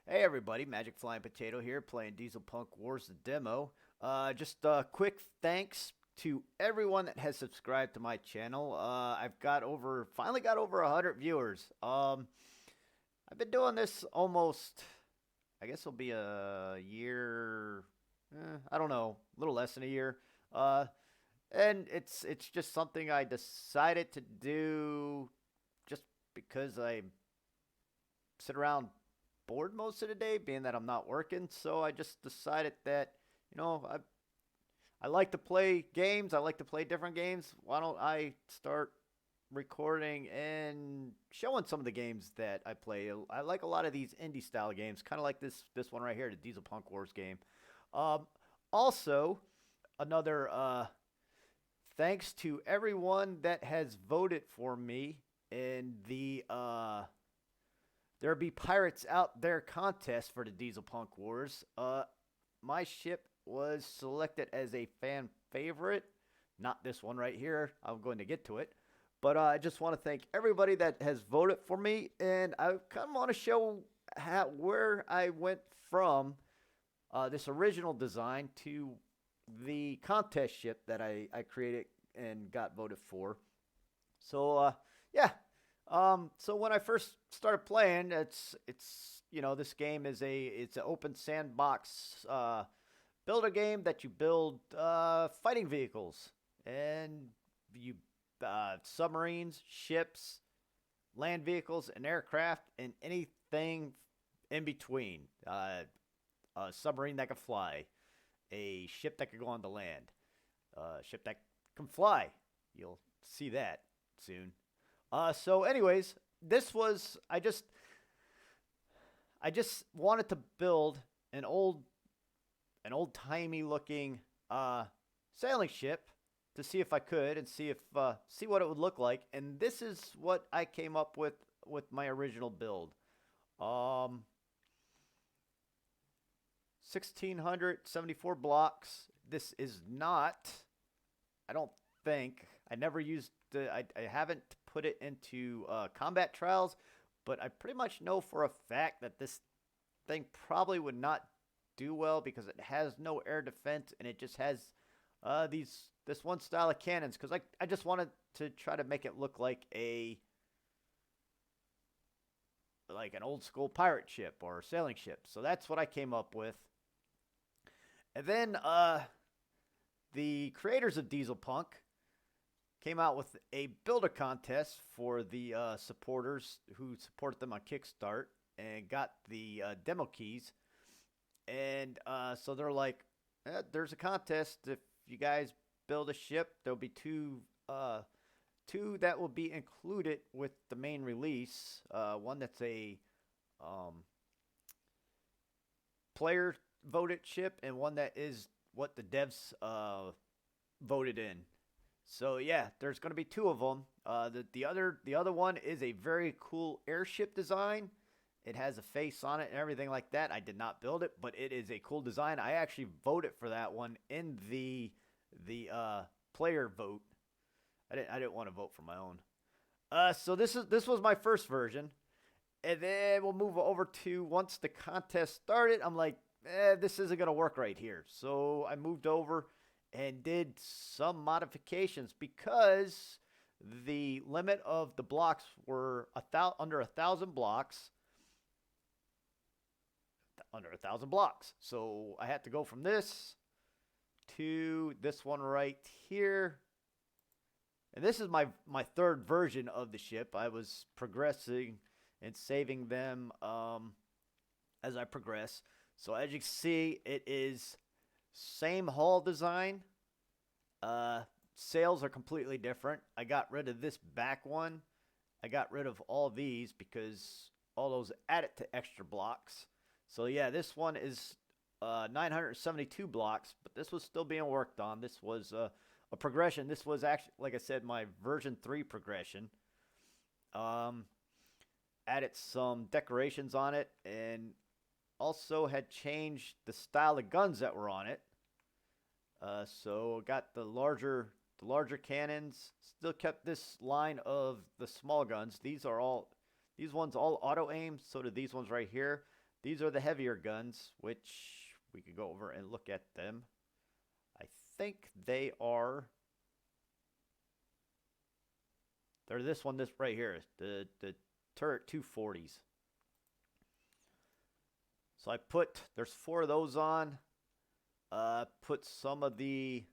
Hey everybody, Magic Flying Potato here, playing Dieselpunk Wars the demo. Just a quick thanks to everyone that has subscribed to my channel. Finally got over 100 viewers. I've been doing this almost, I guess it'll be a year, I don't know, a little less than a year. Uh, and it's just something I decided to do just because I sit around bored most of the day, being that I'm not working. So I just decided that, you know, I like to play games. I like to play different games. Why don't I start recording and showing some of the games that I play? I like a lot of these indie style games, kind of like this one right here, the Dieselpunk Wars game. Um, Also, another thanks to everyone that has voted for me in the there be pirates out there contest for the Dieselpunk Wars. My ship was selected as a fan favorite. Not this one right here. I'm going to get to it. But I just want to thank everybody that has voted for me, and I kind of want to show where I went from this original design to the contest ship that I created and got voted for. So yeah. So when I first started playing, this game is it's an open sandbox builder game that you build fighting vehicles and you submarines, ships, land vehicles, and aircraft, and anything in between. A submarine that can fly, a ship that can go on the land, a ship that can fly. You'll see that soon. So anyways, this was I just wanted to build an old timey looking sailing ship to see if I could and see what it would look like. And this is what I came up with my original build. Um, 1674 blocks. This is not. I don't think I never used the. I haven't put it into combat trials, but I pretty much know for a fact that this thing probably would not do well because it has no air defense and it just has these this one style of cannons. Because I just wanted to try to make it look like an old school pirate ship or sailing ship. So that's what I came up with. And then the creators of Dieselpunk came out with a builder contest for the supporters who support them on Kickstart and got the demo keys. And so they're like, there's a contest. If you guys build a ship, there'll be two that will be included with the main release. One that's a um, player voted ship, and one that is what the devs voted in. So yeah, there's going to be two of them. The other one is a very cool airship design. It has a face on it and everything like that. I did not build it, but it is a cool design. I actually voted for that one in the player vote. I didn't want to vote for my own. So this was my first version, and then we'll move over to once the contest started. I'm like, this isn't gonna work right here. So I moved over and did some modifications because the limit of the blocks were under 1,000 blocks. Under 1,000 blocks. So I had to go from this to this one right here. And this is my third version of the ship. I was progressing and saving them as I progress. So as you can see, it is same hull design. Sails are completely different. I got rid of this back one. I got rid of all these because all those added to extra blocks. So yeah, this one is 972 blocks, but this was still being worked on. This was a progression. This was actually, like I said, my version 3 progression. Um, Added some decorations on it and also had changed the style of guns that were on it. So got the larger cannons. Still kept this line of the small guns. These ones all auto aim. So do these ones right here. These are the heavier guns, which we could go over and look at them. I think they are. They're this one, this right here, the turret 240s. So I put, there's 4 of those on. Put some of the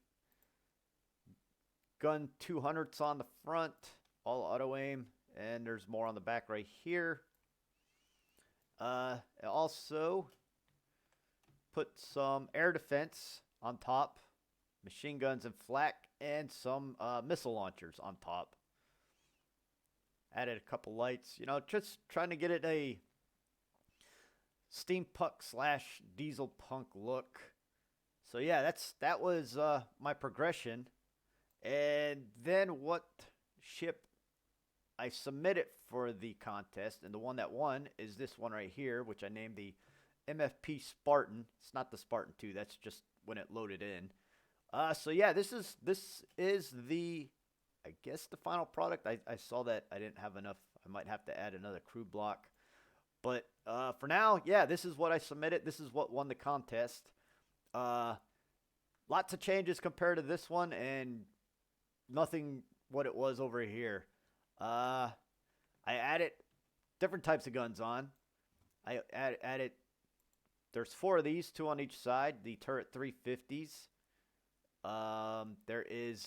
gun 200s on the front, all auto aim, and there's more on the back right here. Also put some air defense on top, machine guns and flak, and some missile launchers on top. Added a couple lights, you know, just trying to get it a steampunk / dieselpunk look. So yeah, that was my progression. And then what ship I submitted for the contest, and the one that won is this one right here, which I named the MFP Spartan. It's not the Spartan 2, that's just when it loaded in. So yeah, this is the, I guess, the final product. I saw that I didn't have enough. I might have to add another crew block. But for now, yeah, this is what I submitted. This is what won the contest. Lots of changes compared to this one, and nothing what it was over here. I added different types of guns on. I added, there's 4 of these, 2 on each side, the turret 350s. There is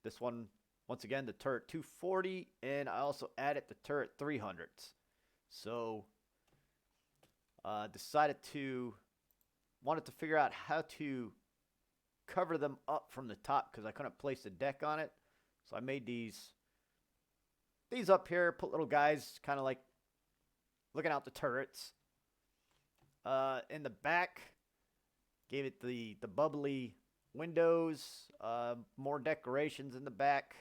this one, once again, the turret 240, and I also added the turret 300s. So, wanted to figure out how to cover them up from the top because I couldn't place a deck on it. So I made these up here, put little guys kind of like looking out the turrets. In the back, gave it the bubbly windows, more decorations in the back.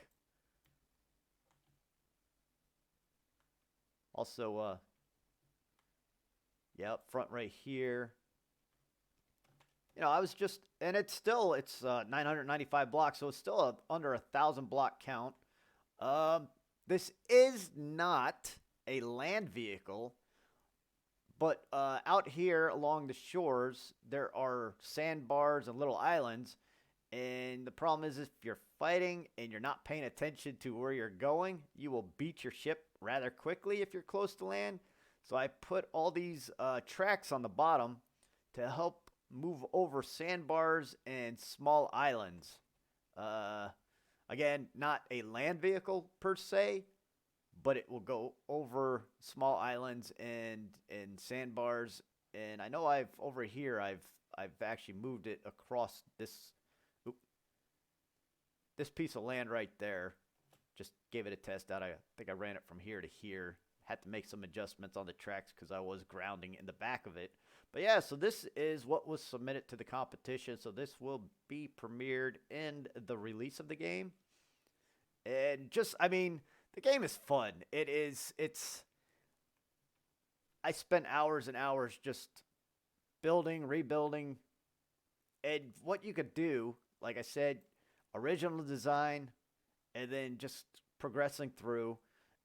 Also, yeah, up front right here. You know, I was just, and it's 995 blocks, so it's still under 1,000 block count. This is not a land vehicle, but out here along the shores, there are sandbars and little islands. And the problem is if you're fighting and you're not paying attention to where you're going, you will beat your ship rather quickly if you're close to land. So I put all these tracks on the bottom to help move over sandbars and small islands. Again, not a land vehicle per se, but it will go over small islands and sandbars. And I know I've actually moved it across this piece of land right there. Just gave it a test out. I think I ran it from here to here. Had to make some adjustments on the tracks because I was grounding in the back of it. But yeah, so this is what was submitted to the competition. So this will be premiered in the release of the game. And just, I mean, the game is fun. I spent hours and hours just building, rebuilding. And what you could do, like I said, original design, and then just progressing through.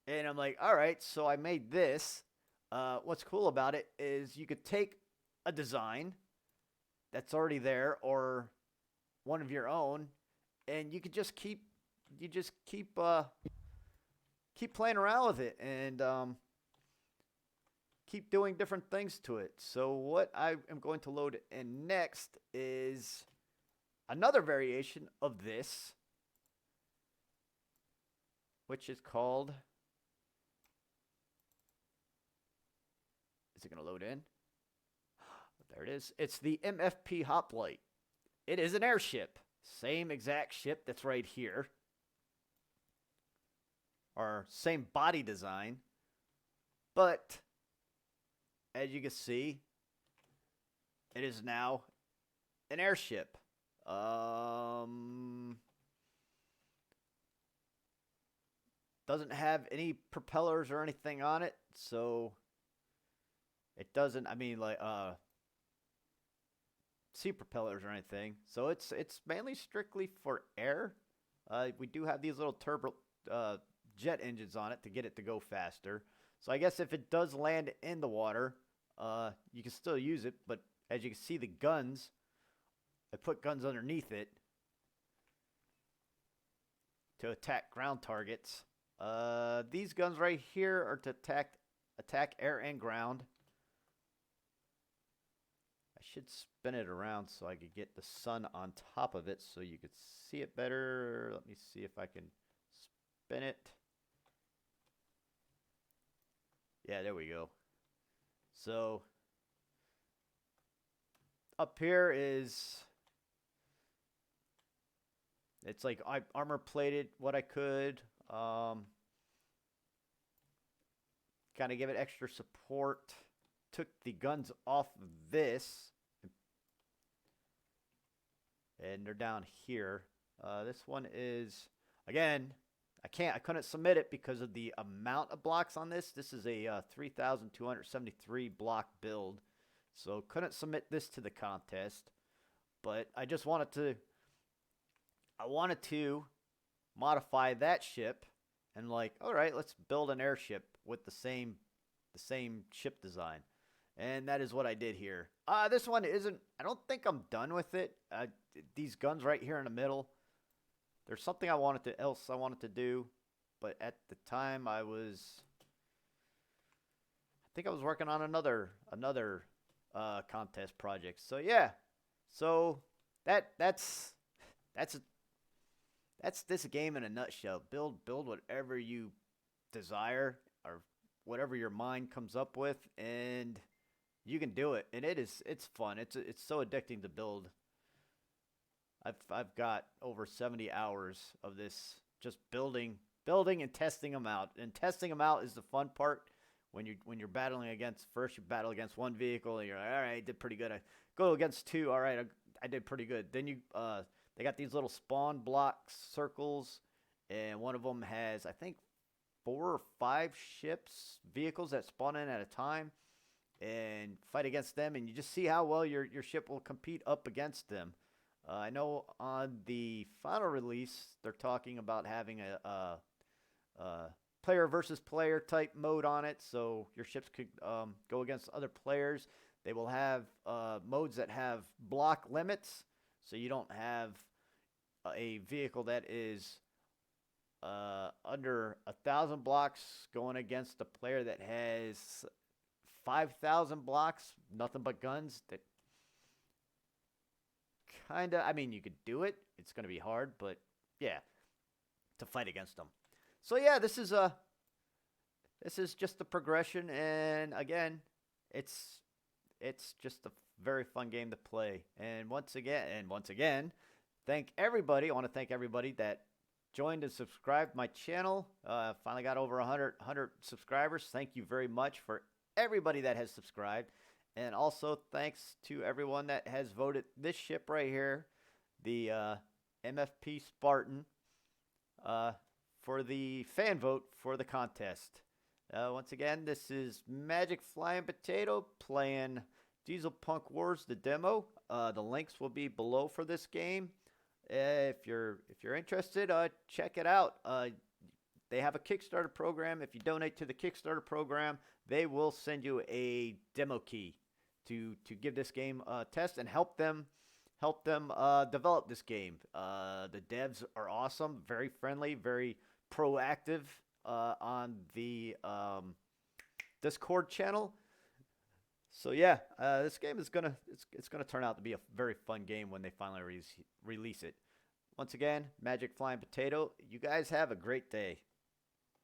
And I'm like, all right, so I made this. What's cool about it is you could take a design that's already there or one of your own, and you could just keep playing around with it and keep doing different things to it. So what I am going to load in next is another variation of this, which is called, is it going to load in? There it is. It's the MFP Hoplite. It is an airship. Same exact ship that's right here. Or same body design. But, as you can see, it is now an airship. Doesn't have any propellers or anything on it, so it doesn't, I mean, like, sea propellers or anything. So it's mainly strictly for air. We do have these little turbo jet engines on it to get it to go faster. So I guess if it does land in the water, you can still use it, but as you can see, the guns, I put guns underneath it to attack ground targets. These guns right here are to attack air and ground. I should spin it around so I could get the sun on top of it so you could see it better. Let me see if I can spin it. Yeah, there we go. So up here is, it's like I armor plated what I could. Kind of give it extra support. Took the guns off of this. And they're down here. This one is, again, I couldn't submit it because of the amount of blocks on this. This is a 3,273 block build. So couldn't submit this to the contest. But I just wanted to, modify that ship and like, all right, let's build an airship with the same ship design. And that is what I did here. This one isn't, I don't think I'm done with it. These guns right here in the middle, there's something I wanted to do, but at the time I think I was working on another contest project. So yeah, so that's this game in a nutshell. Build whatever you desire or whatever your mind comes up with, and you can do it. And it's fun. It's so addicting to build. I've got over 70 hours of this just building and testing them out. And testing them out is the fun part. When you're battling against, first you battle against one vehicle and you're like, all right, I did pretty good. I go against two, all right, I did pretty good. Then they got these little spawn block circles, and one of them has, I think, 4 or 5 vehicles that spawn in at a time, and fight against them, and you just see how well your ship will compete up against them. I know on the final release, they're talking about having a player versus player type mode on it, so your ships could go against other players. They will have modes that have block limits, so you don't have a vehicle that is under 1,000 blocks going against a player that has 5,000 blocks, nothing but guns. That kind of, I mean, you could do it. It's going to be hard, but yeah, to fight against them. So yeah, this is just the progression, and again, it's just a very fun game to play. And once again, thank everybody. I want to thank everybody that joined and subscribed my channel. Finally got over 100 subscribers. Thank you very much for everybody that has subscribed. And also thanks to everyone that has voted this ship right here, the MFP Spartan, for the fan vote for the contest. Once again, this is Magic Flying Potato playing Dieselpunk Wars, the demo. The links will be below for this game. If you're interested, check it out. They have a Kickstarter program. If you donate to the Kickstarter program, they will send you a demo key to give this game a test and help them develop this game. The devs are awesome, very friendly, very proactive on the Discord channel. So yeah, this game is it's gonna turn out to be a very fun game when they finally release it. Once again, Magic Flying Potato. You guys have a great day.